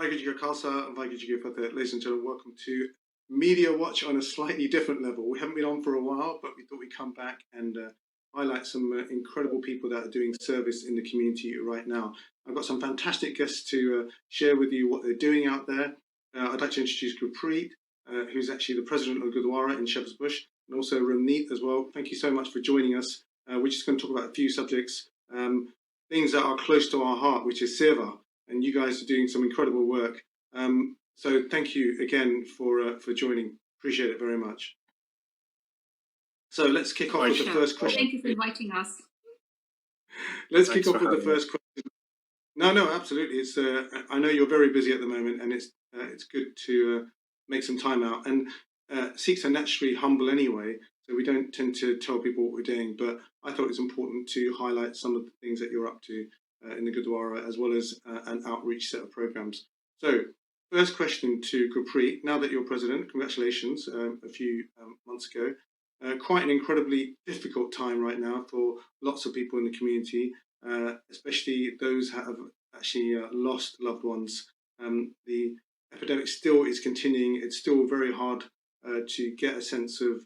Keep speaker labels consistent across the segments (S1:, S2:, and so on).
S1: Waheguru Ji Ka Khalsa and Waheguru Ji Ki Fateh. Ladies and gentlemen, welcome to Media Watch on a slightly different level. We haven't been on for a while, but we thought we'd come back and highlight some incredible people that are doing service in the community right now. I've got some fantastic guests to share with you what they're doing out there. I'd like to introduce Gurpreet, who's actually the president of Gurdwara in Shepherd's Bush, and also Ramneek as well. Thank you so much for joining us. We're just going to talk about a few subjects, things that are close to our heart, which is seva, and you guys are doing some incredible work. So thank you again for joining. Appreciate it very much. So let's kick off with the first question.
S2: Thank you for inviting us.
S1: Let's kick off with the first question. No, absolutely. It's I know you're very busy at the moment, and it's good to make some time out. And Sikhs are naturally humble anyway, so we don't tend to tell people what we're doing. But I thought it was important to highlight some of the things that you're up to in the Gurdwara, as well as an outreach set of programs. So, first question to Gurpreet. Now that you're president, congratulations. A few months ago, quite an incredibly difficult time right now for lots of people in the community, especially those that have actually lost loved ones. The epidemic still is continuing. It's still very hard to get a sense of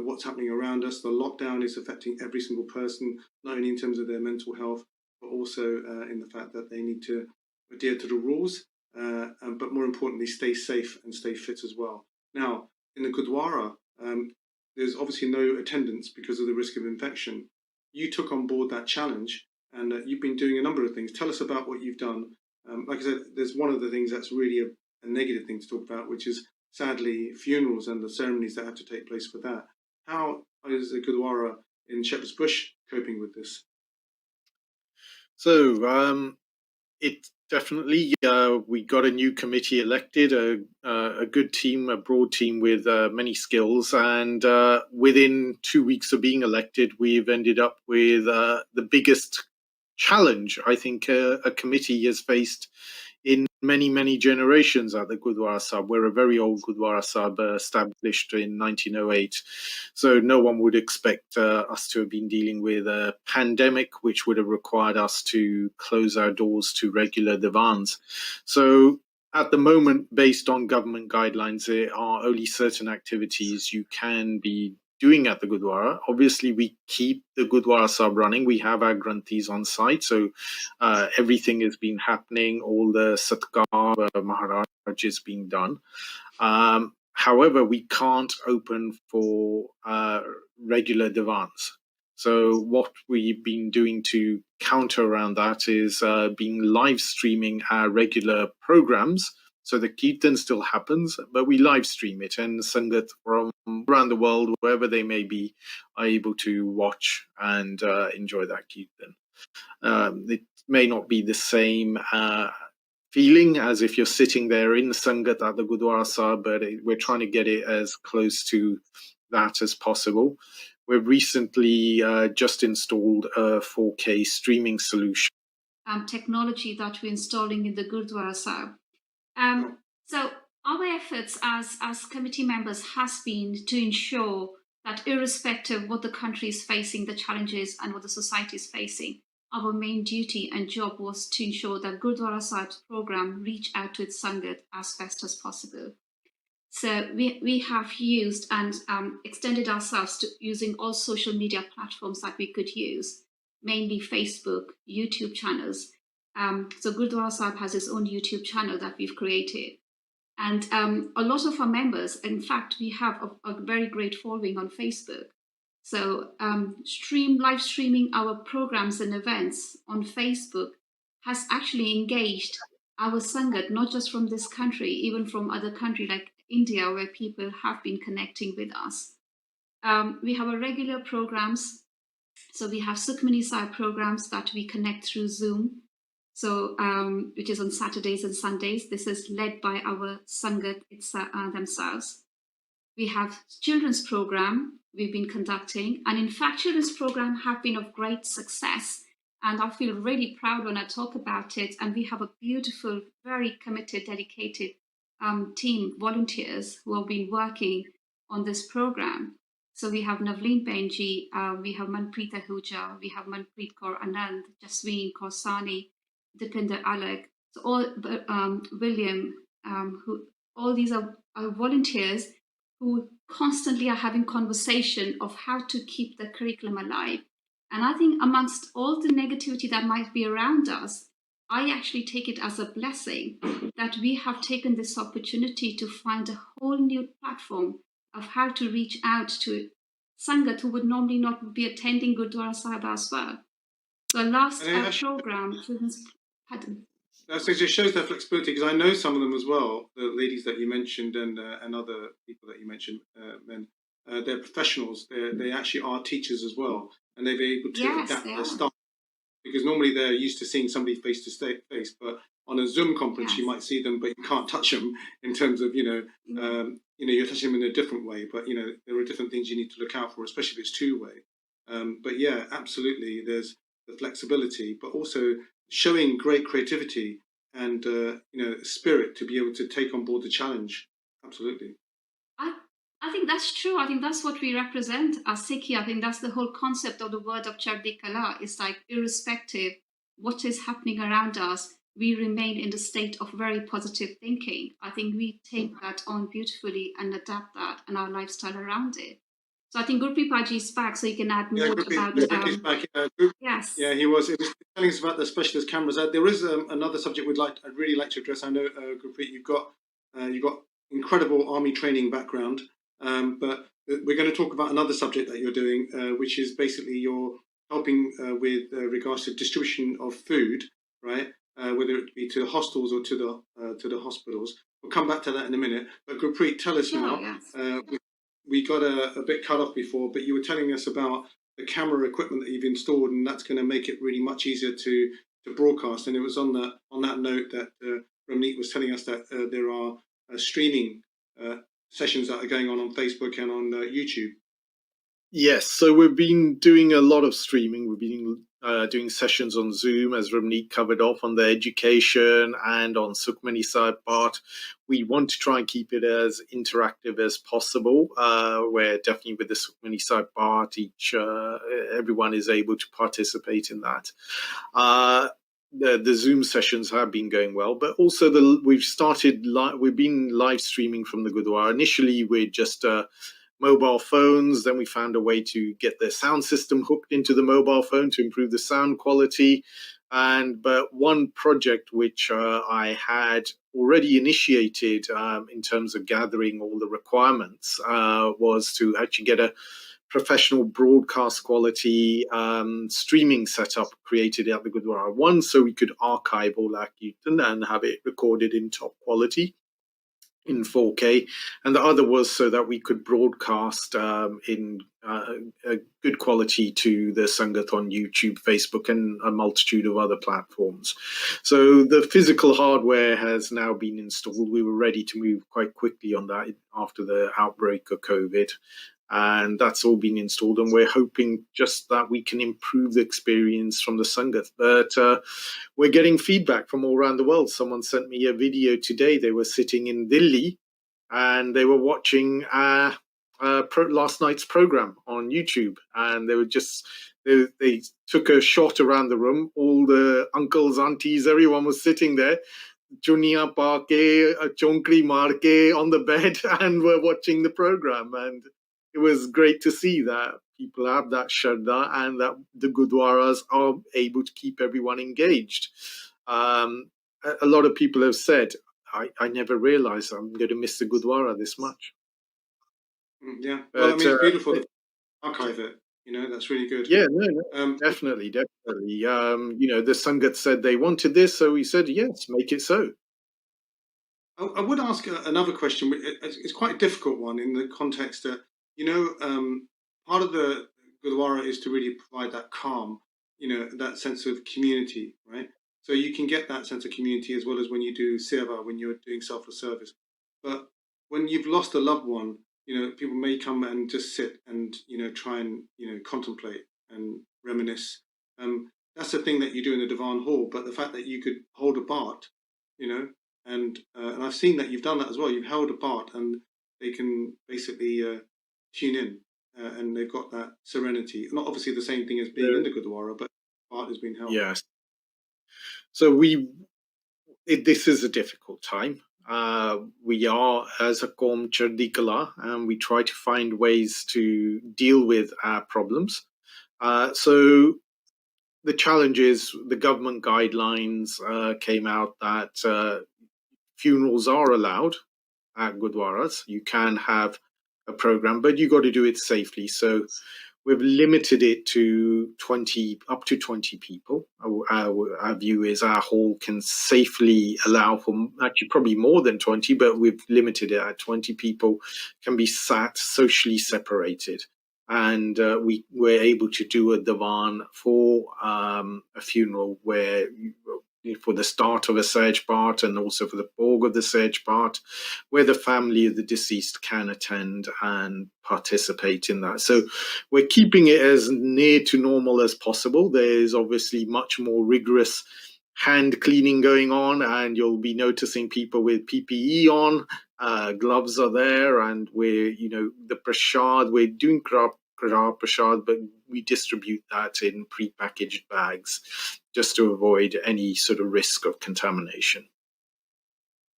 S1: what's happening around us. The lockdown is affecting every single person, not only in terms of their mental health, but also in the fact that they need to adhere to the rules, but more importantly, stay safe and stay fit as well. Now, in the Gurdwara, there's obviously no attendance because of the risk of infection. You took on board that challenge, and you've been doing a number of things. Tell us about what you've done. Like I said, there's one of the things that's really a negative thing to talk about, which is sadly funerals and the ceremonies that have to take place for that. How is the Gurdwara in Shepherd's Bush coping with this?
S3: So it definitely, we got a new committee elected, a good team, a broad team with many skills. And within 2 weeks of being elected, we've ended up with the biggest challenge I think a committee has faced in many, many generations at the Gurdwara Sahib. We're a very old Gurdwara Sahib, established in 1908. So no one would expect us to have been dealing with a pandemic, which would have required us to close our doors to regular divans. So at the moment, based on government guidelines, there are only certain activities you can be doing at the Gurdwara. Obviously, we keep the Gurdwara Sahib running. We have our granthis on site, so everything has been happening. All the Satkar Maharaj is being done. However, we can't open for regular divans. So what we've been doing to counter around that is being live streaming our regular programs. So the Kirtan still happens, but we live stream it, and sangat from around the world, wherever they may be, are able to watch and enjoy that Kirtan. It may not be the same feeling as if you're sitting there in the sangat at the Gurdwara Sahib, but we're trying to get it as close to that as possible. We've recently just installed a 4K streaming solution.
S2: Technology that we're installing in the Gurdwara Sahib. So our efforts as committee members has been to ensure that irrespective of what the country is facing, the challenges and what the society is facing, our main duty and job was to ensure that Gurdwara Sahib's program reach out to its Sangat as best as possible. So we have used and extended ourselves to using all social media platforms that we could use, mainly Facebook, YouTube channels. So Gurdwara Sahib has its own YouTube channel that we've created. And a lot of our members, in fact, we have a very great following on Facebook. So live streaming our programs and events on Facebook has actually engaged our Sangat, not just from this country, even from other countries like India, where people have been connecting with us. We have our regular programs. So we have Sukhmani Sahib programs that we connect through Zoom. So, which is on Saturdays and Sundays. This is led by our Sangat themselves. We have children's program we've been conducting. And in fact, children's program have been of great success. And I feel really proud when I talk about it. And we have a beautiful, very committed, dedicated team, volunteers who have been working on this program. So we have Navleen Benji, we have Manpreet Ahuja, we have Manpreet Kaur Anand, Jasween Kaur Sani, Dipinder Alag. So all William, who all these are volunteers who constantly are having conversation of how to keep the curriculum alive. And I think amongst all the negativity that might be around us, I actually take it as a blessing that we have taken this opportunity to find a whole new platform of how to reach out to Sangat who would normally not be attending Gurdwara Sahib as well. So last program had.
S1: So it just shows their flexibility, because I know some of them as well, the ladies that you mentioned and other people that you mentioned, men. They're professionals. They actually are teachers as well, and they're able to adapt their style, because normally they're used to seeing somebody face to face, but on a Zoom conference you might see them, but you can't touch them in terms of you're touching them in a different way. But there are different things you need to look out for, especially if it's two-way. But yeah, absolutely, there's the flexibility, but also showing great creativity and spirit to be able to take on board the challenge. Absolutely.
S2: I think that's true. I think that's what we represent as Sikhi. I think that's the whole concept of the word of Chardi Kala. It's like, irrespective what is happening around us, we remain in the state of very positive thinking. I think we take that on beautifully and adapt that and our lifestyle around it. So I think Gurpreet Paji is back, so you can add more about.
S1: Gurpreet's back.
S2: Yes.
S1: Yeah, he was telling us about the specialist cameras. There is another subject I'd really like to address. I know, Gurpreet, you've got incredible army training background, but we're going to talk about another subject that you're doing, which is basically you're helping with regards to distribution of food, right? Whether it be to the hostels or to the hospitals. We'll come back to that in a minute. But Gurpreet, tell us now. Yes. We got a bit cut off before, but you were telling us about the camera equipment that you've installed, and that's going to make it really much easier to broadcast. And it was on that note that Ramneek was telling us that there are streaming sessions that are going on Facebook and on YouTube.
S3: Yes, so we've been doing a lot of streaming. We've been doing sessions on Zoom, as Ramneek covered off, on the education and on Sukhmani Sahib part. We want to try and keep it as interactive as possible, where definitely with the Sukhmani Sahib part, everyone is able to participate in that. The Zoom sessions have been going well, but also we've been live streaming from the Gurdwara. Initially, we're just mobile phones. Then we found a way to get the sound system hooked into the mobile phone to improve the sound quality. But one project which I had already initiated in terms of gathering all the requirements was to actually get a professional broadcast quality streaming setup created at the Gurdwara. One, so we could archive all that Kirtan and have it recorded in top quality in 4K, and the other was so that we could broadcast in a good quality to the Sangat on YouTube, Facebook, and a multitude of other platforms. So the physical hardware has now been installed. We were ready to move quite quickly on that after the outbreak of COVID. And that's all been installed, and we're hoping just that we can improve the experience from the Sangat. But we're getting feedback from all around the world. Someone sent me a video today. They were sitting in Delhi and they were watching last night's program on YouTube, and they took a shot around the room. All the uncles, aunties, everyone was sitting there, chuniya pa ke, chonkri maar ke on the bed, and were watching the program. And it was great to see that people have that shraddha and that the Gurdwaras are able to keep everyone engaged. A lot of people have said, I never realized I'm going to miss the Gurdwara this much.
S1: Yeah, well, I mean, it's beautiful to archive it. That's really good.
S3: Yeah, no, definitely. The Sangat said they wanted this, so we said, yes, make it so.
S1: I would ask another question. It's quite a difficult one in the context that, part of the Gurdwara is to really provide that calm, that sense of community, right? So you can get that sense of community as well as when you do seva, when you're doing selfless service. But when you've lost a loved one, people may come and just sit and, try and, contemplate and reminisce. That's the thing that you do in the Divan Hall. But the fact that you could hold a Bart, and I've seen that you've done that as well. You've held a Bart, and they can basically tune in, and they've got that serenity. Not obviously the same thing as being in the Gurdwara, but Bart has been held.
S3: Yes. So we this is a difficult time. We are, as a Qawm, Chardi Kala, and we try to find ways to deal with our problems. So the challenge is the government guidelines came out that funerals are allowed at Gurdwaras. You can have a program, but you got to do it safely. So we've limited it to up to 20 people. Our view is our hall can safely allow for actually probably more than 20, but we've limited it at 20 people can be sat socially separated. And we were able to do a divan for a funeral where for the start of a Sage part and also for the Borg of the Sage part, where the family of the deceased can attend and participate in that. So we're keeping it as near to normal as possible. There's obviously much more rigorous hand cleaning going on, and you'll be noticing people with PPE on, gloves are there, and we're, the prashad, we're doing Qara prashad, but we distribute that in pre-packaged bags just to avoid any sort of risk of contamination.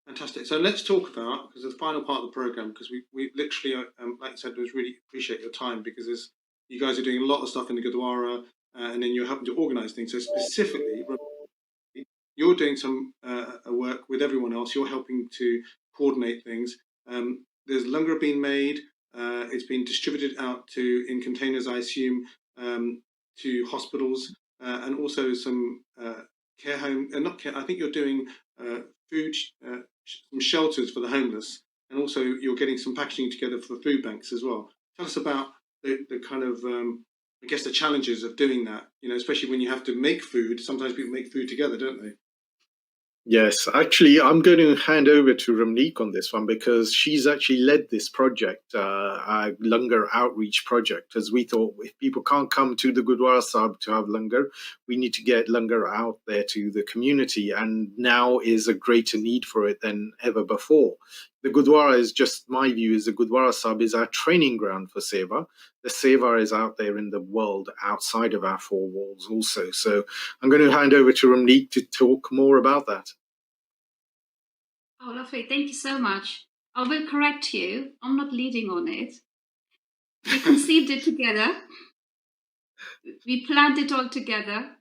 S1: Fantastic. So let's talk about, because the final part of the program, because we literally, like I said, was really appreciate your time, because you guys are doing a lot of stuff in the Gurdwara, and then you're helping to organise things. So specifically, you're doing some work with everyone else. You're helping to coordinate things. There's langar being made. It's been distributed out in containers, I assume, to hospitals, and also some care home. Not care. I think you're doing food, some shelters for the homeless, and also you're getting some packaging together for food banks as well. Tell us about the kind of I guess the challenges of doing that. Especially when you have to make food. Sometimes people make food together, don't they?
S3: Yes, actually, I'm going to hand over to Ramneek on this one because she's actually led this project, our langar outreach project, because we thought if people can't come to the Gurdwara Sahib to have langar, we need to get langar out there to the community. And now is a greater need for it than ever before. The Gurdwara is just, my view is the Gurdwara Sahib is our training ground for Seva. The Seva is out there in the world outside of our four walls also. So I'm going to hand over to Ramneek to talk more about that.
S2: Oh, lovely. Thank you so much. I will correct you. I'm not leading on it. We conceived it together. We planned it all together.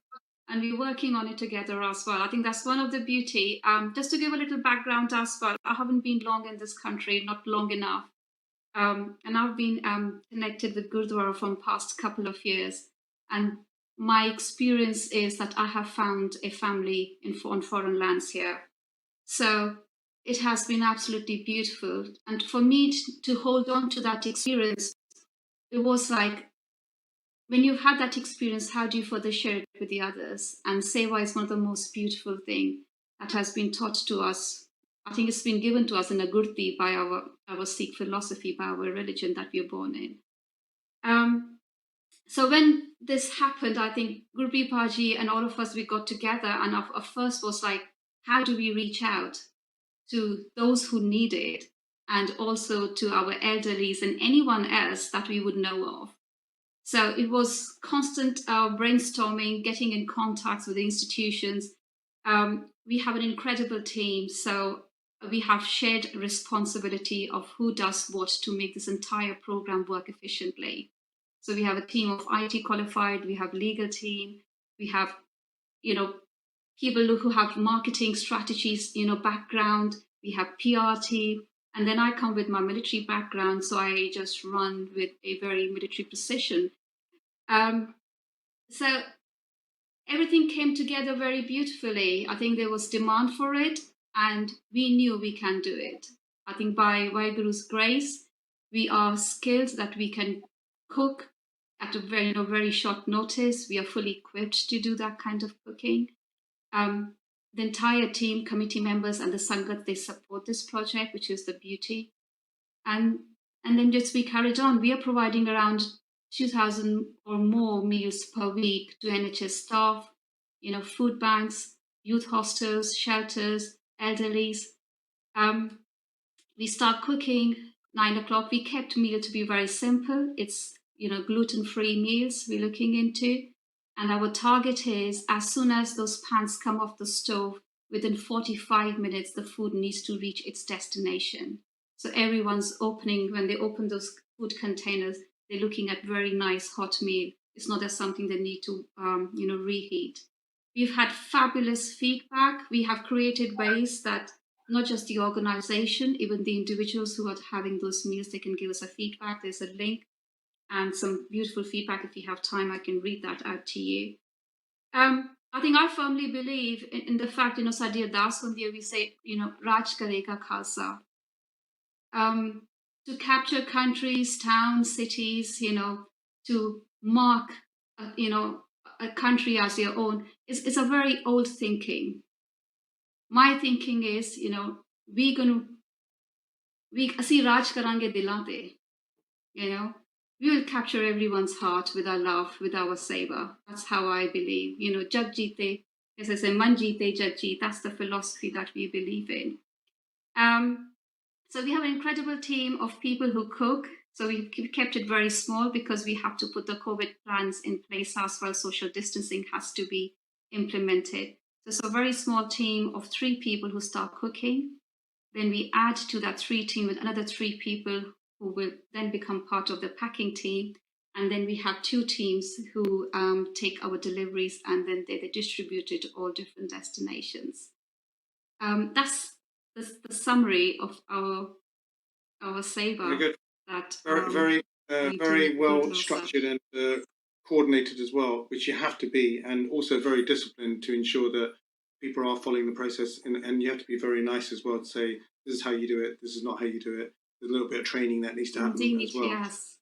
S2: And we're working on it together as well. I think that's one of the beauty. Just to give a little background as well, I haven't been long in this country, not long enough. And I've been connected with Gurdwara from past couple of years. And my experience is that I have found a family on foreign lands here. So it has been absolutely beautiful. And for me to hold on to that experience, it was like, when you've had that experience, how do you further share it with the others? And Seva is one of the most beautiful things that has been taught to us. I think it's been given to us in a Gurpreet by our Sikh philosophy, by our religion that we are born in. So when this happened, I think Gurpreet Paji and all of us, we got together, and our first was like, how do we reach out to those who need it, and also to our elderlies and anyone else that we would know of? So it was constant brainstorming, getting in contact with the institutions. We have an incredible team, so we have shared responsibility of who does what to make this entire program work efficiently. So we have a team of IT qualified, we have legal team, we have, people who have marketing strategies, background, we have PR team, and then I come with my military background, so I just run with a very military precision. So everything came together very beautifully. I think there was demand for it, and we knew we can do it. I think by Guru's grace, we are skilled that we can cook at a very short notice. We are fully equipped to do that kind of cooking. The entire team, committee members, and the sangat, they support this project, which is the beauty. And then just we carried on. We are providing around 2,000 or more meals per week to NHS staff, food banks, youth hostels, shelters, elderlies. We start cooking 9 o'clock. We kept meal to be very simple. It's gluten-free meals we're looking into. And our target is, as soon as those pans come off the stove, within 45 minutes, the food needs to reach its destination. So everyone's opening, when they open those food containers, they're looking at very nice hot meal. It's not as something they need to, reheat. We've had fabulous feedback. We have created ways that not just the organization, even the individuals who are having those meals, they can give us a feedback. There's a link and some beautiful feedback. If you have time, I can read that out to you. I think I firmly believe in the fact, Sadia Das Hundiya, we say, Raj Karega Khalsa. To capture countries, towns, cities, to mark, a country as your own is a very old thinking. My thinking is, we see Raj Karange Dilate, we will capture everyone's heart with our love, with our savor. That's how I believe. Jag Jeete, as I say, Man Jeete, Jag Jeet. That's the philosophy that we believe in. So we have an incredible team of people who cook. So we kept it very small because we have to put the COVID plans in place as well. Social distancing has to be implemented. So it's a very small team of 3 people who start cooking. Then we add to that 3 team with another 3 people who will then become part of the packing team. And then we have 2 teams who take our deliveries and then they distribute it to all different destinations. That's the summary of our saver.
S1: Very good.
S2: That
S1: very well structured and coordinated as well, which you have to be, and also very disciplined to ensure that people are following the process. And you have to be very nice as well to say, this is how you do it, this is not how you do it. There's a little bit of training that needs to happen. Indeed, as well.
S2: Yes.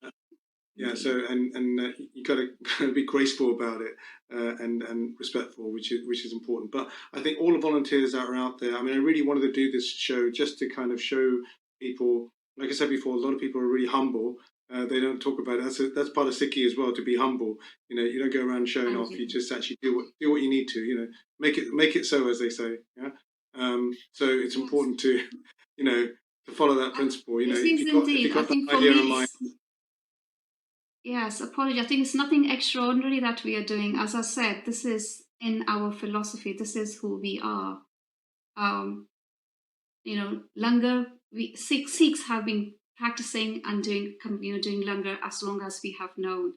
S1: Yeah, so and you got to be graceful about it and respectful, which is important. But I think all the volunteers that are out there. I mean, I really wanted to do this show just to kind of show people. Like I said before, a lot of people are really humble. They don't talk about it. That's part of Sikhi as well, to be humble. You don't go around showing off. You just actually do what you need to. Make it so, as they say. Yeah. So it's important to to follow that principle. If you've got that idea in mind.
S2: Yes, apology. I think it's nothing extraordinary that we are doing. As I said, this is in our philosophy. This is who we are. Langar. Sikhs have been practicing and doing langar as long as we have known,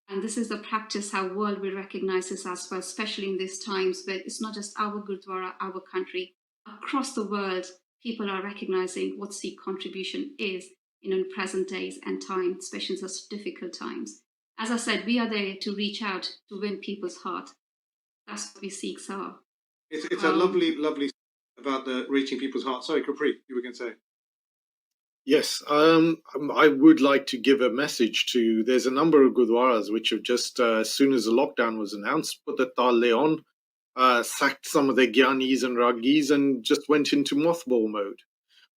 S2: and this is the practice how world will recognize this as well, especially in these times where it's not just our Gurdwara, our country. Across the world, people are recognizing what Sikh contribution is in present days and time, especially in such difficult times. As I said, we are there to reach out to win people's heart. That's what we Sikhs are.
S1: It's a lovely about the reaching people's hearts. Sorry, Gurpreet, you were going to say.
S3: Yes, I would like to give a message to. There's a number of Gurdwaras which have just, as soon as the lockdown was announced, put the talle on, sacked some of their gyanis and ragis, and just went into mothball mode.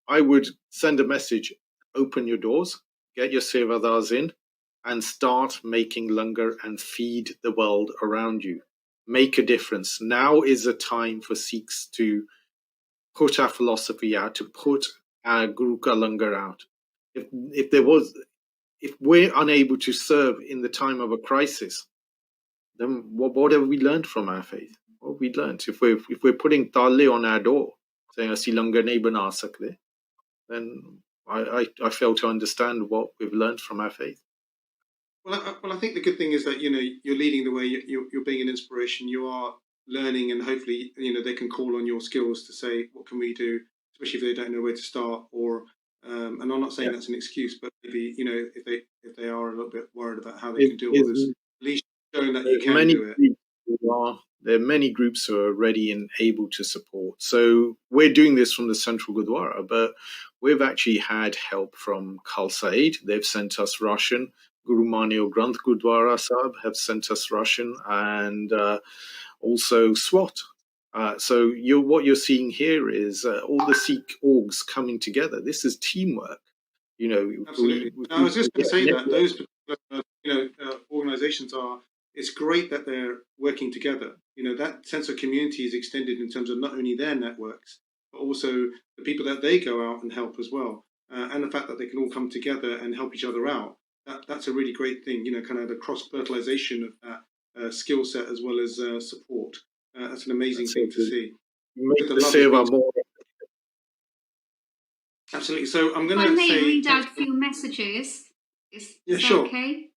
S3: I would send a message: open your doors, get your sevadars in, and start making langar and feed the world around you. Make a difference. Now is the time for Sikhs to put our philosophy out, to put our Guru Ka Langar out. If we're unable to serve in the time of a crisis, then what have we learned from our faith? What have we learned? If we're putting talle on our door, saying "Asi langar nahi bana sakte," then I fail to understand what we've learned from our faith.
S1: Well, I think the good thing is that you're leading the way. You're being an inspiration. You are learning, and hopefully they can call on your skills to say, what can we do, especially if they don't know where to start. Or and I'm not saying that's an excuse, but maybe if they are a little bit worried about how they can do all this, at least showing that you can do it.
S3: There are many groups who are ready and able to support. So we're doing this from the Central Gurdwara, but we've actually had help from Khalsa Aid. They've sent us Russian. Guru Manyo Granth Gurdwara Sahib have sent us Russian, and also SWAT. So what you're seeing here is all the Sikh orgs coming together. This is teamwork.
S1: Absolutely. I was just going to say that those organisations are. It's great that they're working together. That sense of community is extended in terms of not only their networks, but also the people that they go out and help as well, and the fact that they can all come together and help each other out. That's a really great thing. Kind of the cross-fertilization of that skill set as well as support. That's an amazing thing to see.
S3: make
S1: the
S3: the
S1: lovely
S3: seva
S1: things.
S3: more.
S1: Absolutely. So I'm
S2: If
S1: going
S2: I
S1: to
S2: may
S1: say,
S2: read out a few messages, is
S1: yeah,
S2: that
S1: sure.
S2: okay?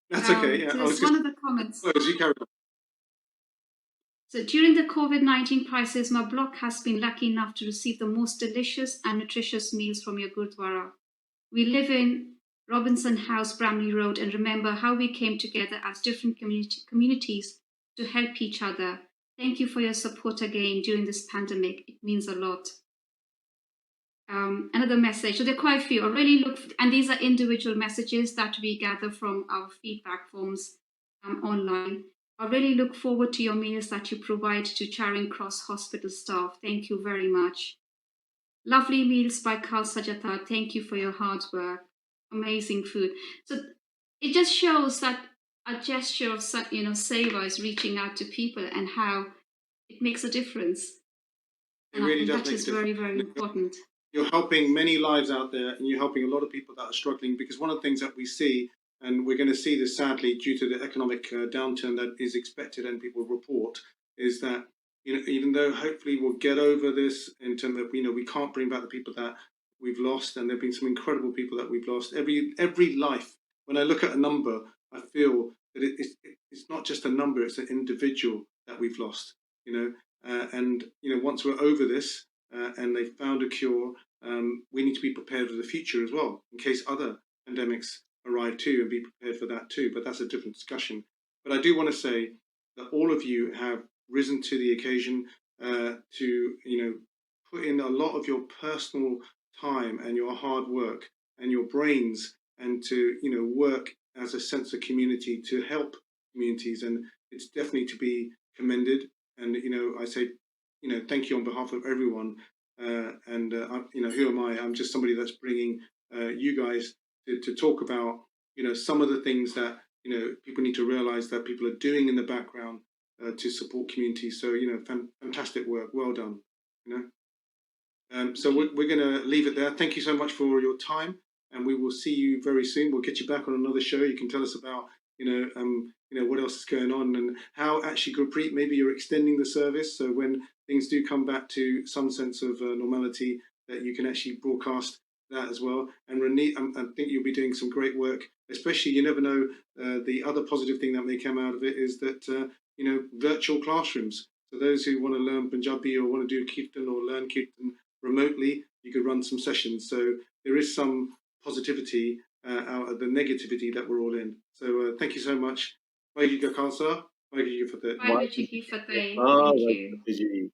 S1: That's okay. Yeah,
S2: So
S1: I was
S2: there's
S1: going
S2: one of the comments.
S1: to close. You carry on.
S2: So during the COVID-19 crisis, my block has been lucky enough to receive the most delicious and nutritious meals from your Gurdwara. We live in Robinson House, Bramley Road, and remember how we came together as different communities to help each other. Thank you for your support again during this pandemic. It means a lot. Another message. So there are quite a few. I really look, and these are individual messages that we gather from our feedback forms online. I really look forward to your meals that you provide to Charing Cross Hospital staff. Thank you very much. Lovely meals by Kaur Sajata. Thank you for your hard work. Amazing food. So it just shows that a gesture of seva is reaching out to people and how it makes a difference.
S1: It really does
S2: that
S1: make
S2: is
S1: a difference.
S2: very, very important.
S1: You're helping many lives out there, and you're helping a lot of people that are struggling, because one of the things that we see, and we're going to see this sadly due to the economic downturn that is expected and people report, is that even though hopefully we'll get over this in terms of we can't bring back the people that we've lost, and there've been some incredible people that we've lost. Every life, when I look at a number, I feel that it's not just a number; it's an individual that we've lost. And once we're over this, and they've found a cure, we need to be prepared for the future as well, in case other pandemics arrive too, and be prepared for that too. But that's a different discussion. But I do want to say that all of you have risen to the occasion to put in a lot of your personal time and your hard work and your brains, and to work as a sense of community to help communities, and it's definitely to be commended. And I say thank you on behalf of everyone. Who am I? I'm just somebody that's bringing you guys to talk about some of the things that people need to realize that people are doing in the background to support communities. So fantastic work, well done. So we're going to leave it there. Thank you so much for your time, and we will see you very soon. We'll get you back on another show. You can tell us about what else is going on, and how actually, Gurpreet, maybe you're extending the service, so when things do come back to some sense of normality, that you can actually broadcast that as well. And Ramneek, I think you'll be doing some great work, especially, you never know, the other positive thing that may come out of it is that virtual classrooms. So those who want to learn Punjabi or want to do Kirtan or learn Kirtan remotely, you could run some sessions. So there is some positivity out of the negativity that we're all in. So thank you so much. Thank you, Khalsa. Thank you for that.
S2: Bye, Thank you.